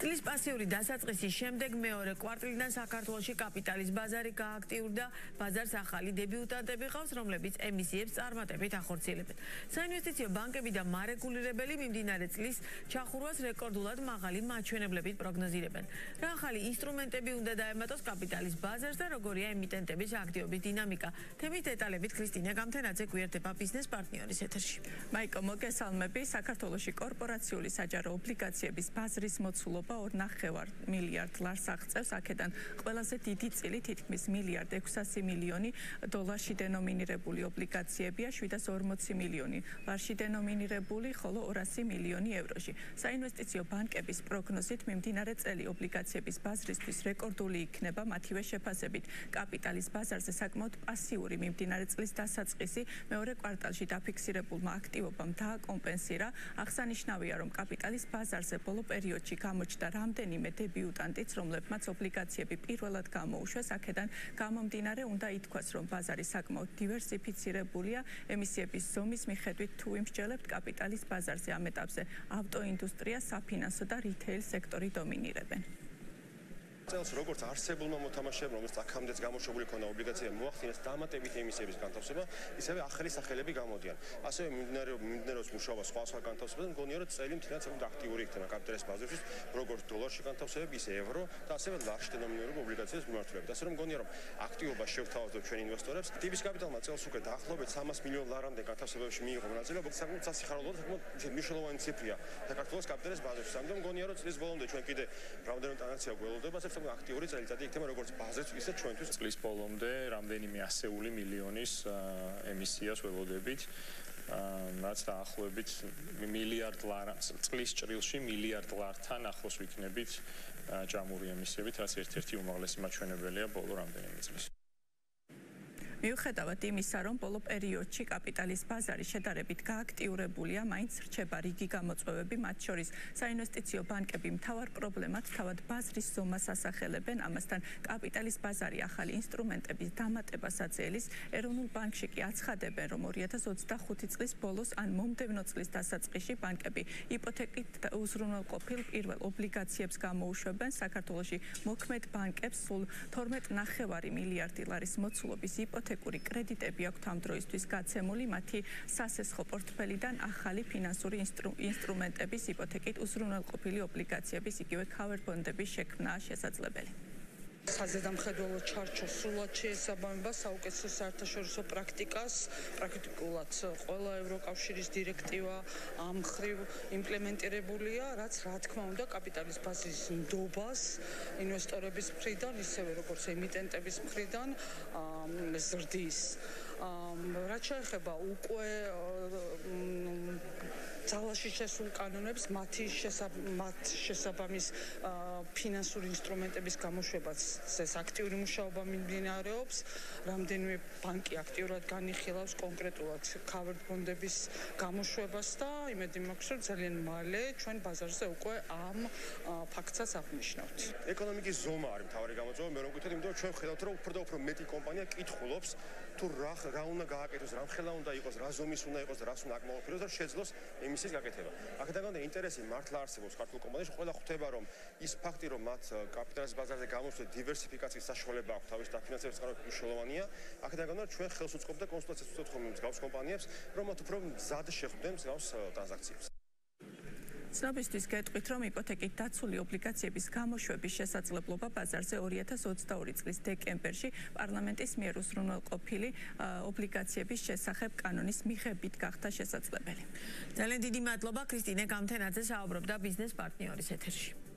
წლის პასიური დასაწყისის შემდეგ მეორე კვარტლიდან საქართველოში კაპიტალის ბაზარი გააქტიურდა. ბაზარს ახალი დებიუტანტები ყავს, რომლებიც ემისიებს წარმატებით ახორციელებენ. საინვესტიციო ბანკები და მარეგულირებელი მიმდინარე წლის ჩახურვას რეკორდულად მაღალი მაჩვენებლებით პროგნოზირებენ. რა ახალი ინსტრუმენტები უნდა დაემატოს კაპიტალის ბაზარს და როგორია ემიტენტების აქტივობის დინამიკა. თემის დეტალებით ქრისტინე გამთენაძე გვერდება ბიზნეს პარტნიორის ეთერში. მაიკო, მოგესალმები. საქართველოში კორპორაციული საჯარო ობლიგაციების ბაზრის მოცულობა 2,5 მილიარდ ლარს აღწევს. აქედან ყველაზე დიდი წილი თითქმის $1,600 მილიონი დოლარში დენომინირებული ობლიგაციებია, 740 მილიონი ლარში დენომინირებული, ხოლო 200 მილიონი ევროში. საინვესტიციო ბანკების პროგნოზით მიმდინარე წელი ობლიგაციების ბაზრისთვის რეკორდული იქნება. მათივე შეფასებით, კაპიტალის ბაზარზე საკმაოდ პასიური მიმდინარე წლის დასაწყისი მეორე კვარტალში დაფიქსირებულმა აქტივობამ დააკომპენსირა. აღსანიშნავია, რომ კაპიტალის ბაზარზე ბოლო პერიოდში გამოჩნდა რამდენიმე დებიუტანტიც, რომლებმაც ობლიგაციები პირველად გამოუშვეს. აქედან გამომდინარე უნდა ითქვას, რომ ბაზარი საკმაოდ დივერსიფიცირებულია. ემისიების ზომის მიხედვით თუ ვიმსჯელებთ კაპიტალის ბაზარზე, ამ ეტაპზე ავტოინდუსტრია, საფინანსო და რითეილ სექტორი დომინირებენ. წელს როგორც არსებულმა მოთამაშეებმა, რომელსაც აქამდეც გამოშვებული ქონდა ობლიგაციები მოახდინეს დამატებით ემისიების განთავსება, ისევე ახალი სახელები გამოდიან. ასევე მიმდინარეობს მუშაობა სხვა განთავსებაზე, მგონია რომ წელი მთლიანად საკმაოდ აქტიური იქნება კაპიტალის ბაზარში, როგორც დოლარში განთავსებები, ისე ევრო და ასევე ლარში დენომინირებული ობლიგაციების მიმართულებით. ასე რომ მგონია რომ აქტივობა შევთავაზოთ ჩვენ ინვესტორებს. ტიბის კაპიტალმა წელს უკვე დაახლოებით 300 მილიონ ლარამდე განთავსებებში მიიღო მონაწილეობა, საკმაოდ სასიხარულო და საკმაოდ მნიშვნელოვანი ციფრია საქართველოს კაპიტალის ბაზარში. ამიტომ მგონია რომ წლის ბოლომდე ჩვენ კიდე რამდენიმე ტრანზაქცია გველოდება. აქტიური წელიწადი იქნება როგორც ბაზრისთვის, ისე ჩვენთვის. წლის ბოლომდე რამდენიმე ასეული მილიონის ემისიას ველოდებით, რაც დაახლოებით მილიარდ ლარს წლის ჭრილში მილიარდ ლართან ახლოს ვიქნებით ჯამური ემისიებით, რაც ერთ-ერთი უმაღლესი მაჩვენებელია ბოლო რამდენიმე წლის. მიუხედავად იმისა, რომ ბოლო პერიოდში კაპიტალის ბაზარი შედარებით გააქტიურებულია, მაინც რჩება რიგი გამოწვევები, მათ შორის საინვესტიციო ბანკები მთავარ პრობლემად თავად ბაზრის ზომას ასახელებენ. ამასთან კაპიტალის ბაზარი ახალი ინსტრუმენტების დამატებასაც ელის. ეროვნულ ბანკში კი აცხადებენ, რომ 2025 წლის ბოლოს ან მომდევნო წლის დასაწყისში ბანკები იპოთეკით უზრუნველყოფილ პირველ ობლიგაციებს გამოუშვებენ. საქართველოში მოქმედ ბანკებს სულ 12,5 მილიარდი ლარის მოცულობის იპოთეკური კრედიტები აქვთ ამ დროისთვის გაცემული. მათი სასესხო პორტფელიდან ახალი ფინანსური ინსტრუმენტების იპოთეკით უზრუნველყოფილი ობლიგაციების, იგივე cover bond-ების შექმნაა შესაძლებელი. საზედამხედველო ჩარჩო სრულად შეესაბამება საუკეთესო საერთაშორისო პრაქტიკას. პრაქტიკულად ყველა ევროკავშირის დირექტივა ამ მხრივ იმპლემენტირებულია, რაც რა თქმა უნდა კაპიტალის ბაზრის ნდობას ინვესტორების მხრიდან, ისევე როგორც ემიტენტების მხრიდან ზრდის. რაც შეეხება უკვე ძალაში შესულ კანონებს, მათ შესაბამის ფინანსური ინსტრუმენტების გამოშვებაც ეს აქტიური მუშაობა მიმდინარეობს. რამდენიმე ბანკი აქტიურად განიხილავს კონკრეტულად cover bond-ების გამოშვებას და იმედი მაქვს, რომ ძალიან მალე ჩვენ ბაზარზე უკვე ამ ფაქტსაც აღნიშნავთ. ეკონომიკის ზომა არის მთავარი გამოწვევა, მე რომ გითხრათ, იმიტომ რომ ჩვენ ხედავთ, რომ უფრო და უფრო მეტი კომპანია კითხულობს თუ რა უნდა გააკეთოს, რა ხელა უნდა იყოს, რა ზომის უნდა იყოს, რას უნდა აკმაყოფილოს და შეძლოს ემისიის გაკეთება. აქედან გამომდინარე ინტერესი მართლა არსებობს ქართულ კომპანიაში, ყველა ხვდება რომ ის ფაქტი, რომ მათ კაპიტალის ბაზარზე გამოსვლა დივერსიფიკაციის საშუალება აქვს, თავის დაფინანსების წყაროები მნიშვნელოვანია. აქედან გამომდინარე ჩვენ ხელს უწყობთ და კონსულტაციას უწევთ ხოლმე მსგავს კომპანიებს, რომ მათ უფრო მზად შეხვდნენ მსგავს ტრანზაქციებს. ცნობისთვის გეტყვით, რომ იპოთეკით დაცული ობლიგაციების გამოშვების შესაძლებლობა ბაზარზე 2022 წლის დეკემბერში პარლამენტის მიერ უზრუნველყოფილი ობლიგაციების შესახებ კანონის მიღებით გახდა შესაძლებელი. ძალიან დიდი მადლობა ქრისტინე გამთენაძე, საუბრობდა ბიზნეს პარტნიორის ეთერში.